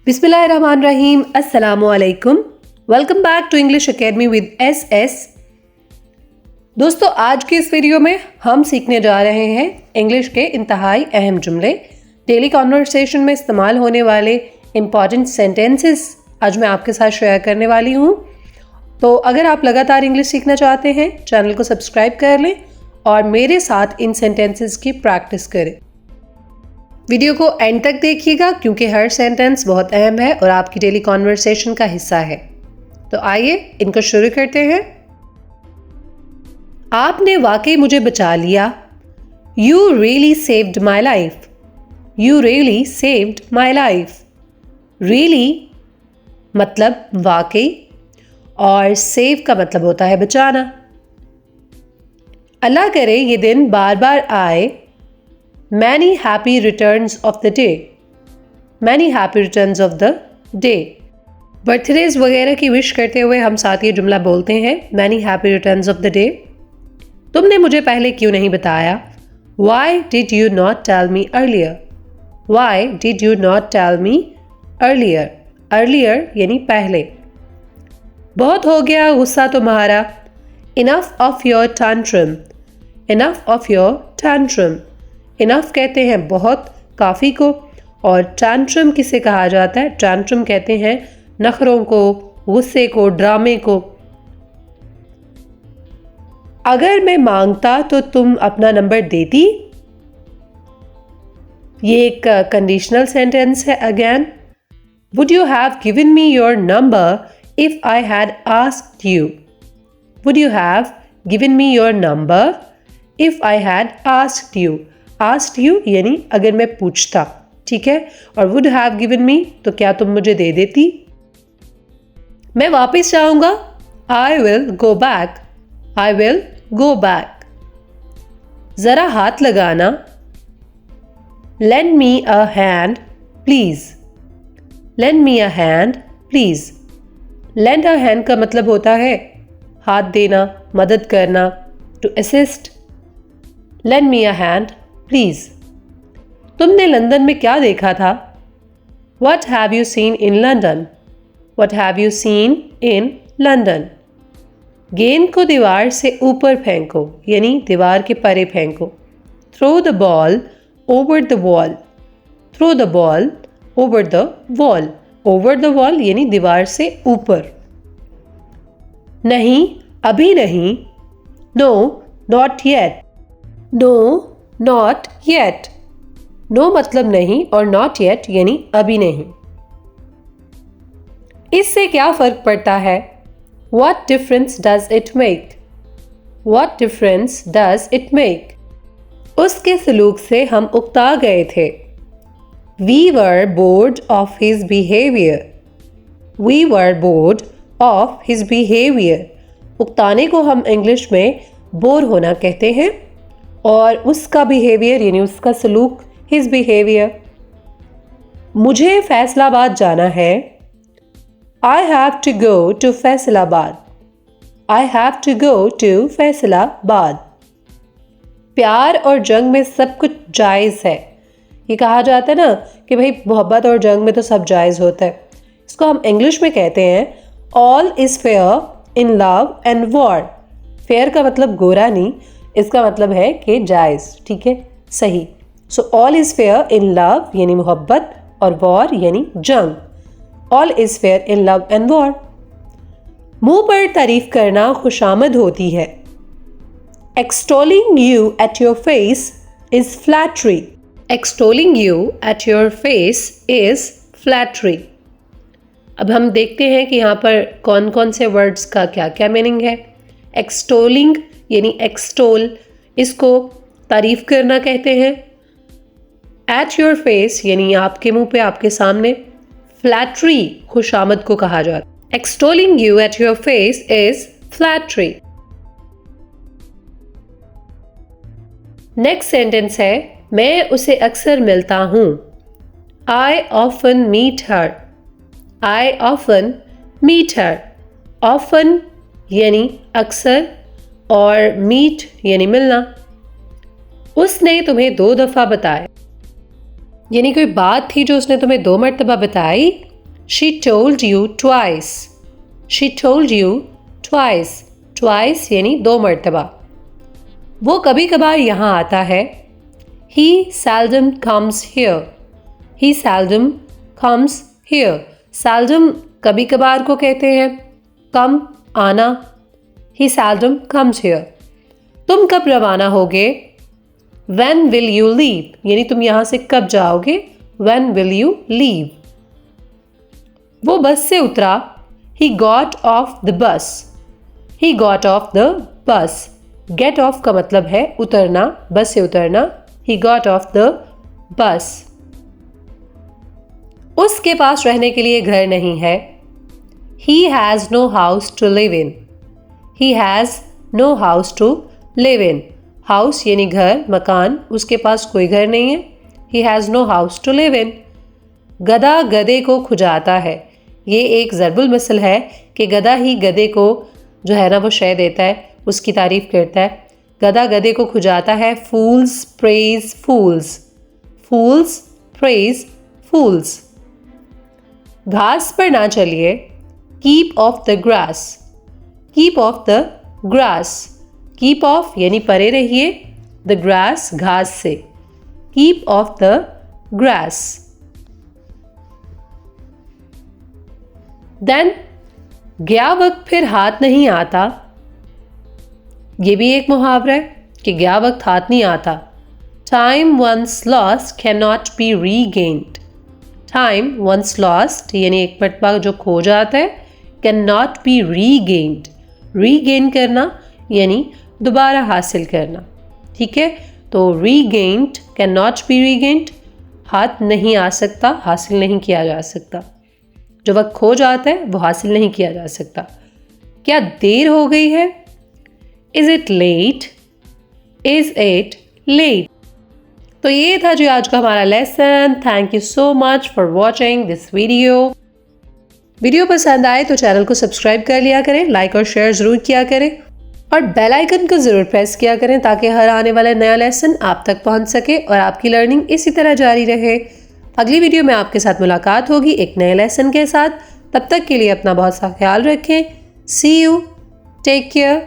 बिस्मिल्लाहिर्रहमानिर्रहीम, अस्सलामुअलैकुम। Welcome back to English academy with S. दोस्तों, आज की इस वीडियो में हम सीखने जा रहे हैं इंग्लिश के इंतहाई अहम जुमले, डेली कॉन्वर्सेशन में इस्तेमाल होने वाले इंपॉर्टेंट सेंटेंसेस आज मैं आपके साथ शेयर करने वाली हूँ। तो अगर आप लगातार इंग्लिश सीखना चाहते हैं, चैनल को सब्सक्राइब कर लें और मेरे साथ इन सेंटेंसेस की प्रैक्टिस करें। वीडियो को एंड तक देखिएगा क्योंकि हर सेंटेंस बहुत अहम है और आपकी डेली कॉन्वर्सेशन का हिस्सा है। तो आइए इनको शुरू करते हैं। आपने वाकई मुझे बचा लिया। You really saved my life. You really saved my life. Really मतलब वाकई और save का मतलब होता है बचाना। अल्लाह करे ये दिन बार बार आए। Many happy returns of the day. Many happy returns of the day. Birthdays वगैरह की विश करते हुए हम साथ ये जुमला बोलते हैं, Many happy returns of the day. तुमने मुझे पहले क्यों नहीं बताया? Why did you not tell me earlier? Why did you not tell me earlier? Earlier यानी पहले। बहुत हो गया गुस्सा तुम्हारा। Enough of your tantrum. Enough of your tantrum. Enough कहते हैं बहुत, काफ़ी को, और टैंट्रम किसे कहा जाता है? टैंट्रम कहते हैं नखरों को, गुस्से को, ड्रामे को। अगर मैं मांगता तो तुम अपना नंबर देती। ये एक कंडीशनल सेंटेंस है। Again, would you have given me your number if I had asked you? Would you have given me your number if I had asked you? Asked you यानी अगर मैं पूछता, ठीक है। और वुड हैव गिवन मी तो क्या तुम मुझे दे देती? मैं वापस जाऊंगा। I will go back. I will go back. जरा हाथ लगाना। Lend me a hand please. Lend me a hand please. Lend a hand का मतलब होता है हाथ देना, मदद करना, to assist. Lend me a hand please. तुमने लंदन में क्या देखा था? What have you seen in London? What have you seen in London? गेंद को दीवार से ऊपर फेंको यानी दीवार के परे फेंको। Throw the ball over the wall. Throw the ball over the wall. Over the wall यानी दीवार से ऊपर। नहीं, अभी नहीं। No, not yet. No, not yet. No मतलब नहीं और not yet यानी अभी नहीं। इससे क्या फर्क पड़ता है? What difference does it make? What difference does it make? उसके सलूक से हम उकता गए थे। We were bored of his behavior. We were bored of his behavior. उकताने को हम इंग्लिश में बोर होना कहते हैं और उसका बिहेवियर यानी उसका सलूक हिज बिहेवियर। मुझे फैसलाबाद जाना है। I have to go to Faisalabad. I have to go to Faisalabad. प्यार और जंग में सब कुछ जायज़ है। ये कहा जाता है ना कि भाई मोहब्बत और जंग में तो सब जायज़ होता है। इसको हम इंग्लिश में कहते हैं all is fair in love and war. Fair का मतलब गोरा नहीं, इसका मतलब है कि जायज़, ठीक है, सही। So all is fair in love यानी मोहब्बत और वॉर यानी जंग। All is fair in love and war. मुंह पर तारीफ करना खुशामद होती है। Extolling you at your face is flattery. Extolling you at your face is flattery. अब हम देखते हैं कि यहाँ पर कौन कौन से वर्ड्स का क्या क्या मीनिंग है। एक्सटोलिंग यानी एक्सटोल, इसको तारीफ करना कहते हैं। एट योर फेस यानी आपके मुंह पे, आपके सामने। फ्लैटरी खुशामद को कहा जाता है। Extolling you at your face is flattery. Next sentence है मैं उसे अक्सर मिलता हूं। I often meet her. I often meet her. Often यानी अक्सर और मीट यानी मिलना। उसने तुम्हें 2 दफ़ा बताया यानी कोई बात थी जो उसने तुम्हें 2 मरतबा बताई। She told you twice. She told you twice. Twice यानी 2 मर्तबा. वो कभी कभार यहाँ आता है. He seldom comes here. He seldom comes here. Seldom कभी कभार को कहते हैं. Come आना. He seldom comes here. तुम कब रवाना होगे? When will you leave? यानी तुम यहां से कब जाओगे? When will you leave? वो बस से उतरा. He got off the bus. He got off the bus. Get off का मतलब है उतरना, बस से उतरना. He got off the bus. उसके पास रहने के लिए घर नहीं है. He has no house to live in. He has no house to live in. House यानी घर, मकान. उसके पास कोई घर नहीं है. He has no house to live in. गधा गधे को खुजाता है. ये एक ज़रबुल मिसल है कि गधा ही गधे को जो है ना वो शय देता है, उसकी तारीफ करता है. गधा गधे को खुजाता है. Fools praise fools. Fools praise fools. घास पर ना चलिए. Keep off the grass. Keep off the grass. Keep off यानी परे रहिए. The grass घास से. Keep off the grass. Then गया वक्त फिर हाथ नहीं आता. ये भी एक मुहावरा है कि गया वक्त हाथ नहीं आता. Time once lost cannot be regained. Time once lost यानी एक मरतबा जो खो जाता है. Cannot be regained. Regain करना यानी दोबारा हासिल करना. ठीक है, तो regained cannot be regained. हाथ नहीं आ सकता, हासिल नहीं किया जा सकता. जो वक्त खो जाता है वो हासिल नहीं किया जा सकता. क्या देर हो गई है? Is it late? Is it late? तो ये था जो आज का हमारा lesson. Thank you so much for watching this video. Video पसंद आए तो चैनल को सब्सक्राइब कर लिया करें, लाइक और शेयर ज़रूर किया करें और बेल आइकन को ज़रूर प्रेस किया करें ताकि हर आने वाला नया लेसन आप तक पहुंच सके और आपकी लर्निंग इसी तरह जारी रहे. अगली वीडियो में आपके साथ मुलाकात होगी एक नए लेसन के साथ. तब तक के लिए अपना बहुत सा ख्याल रखें. See you. Take care.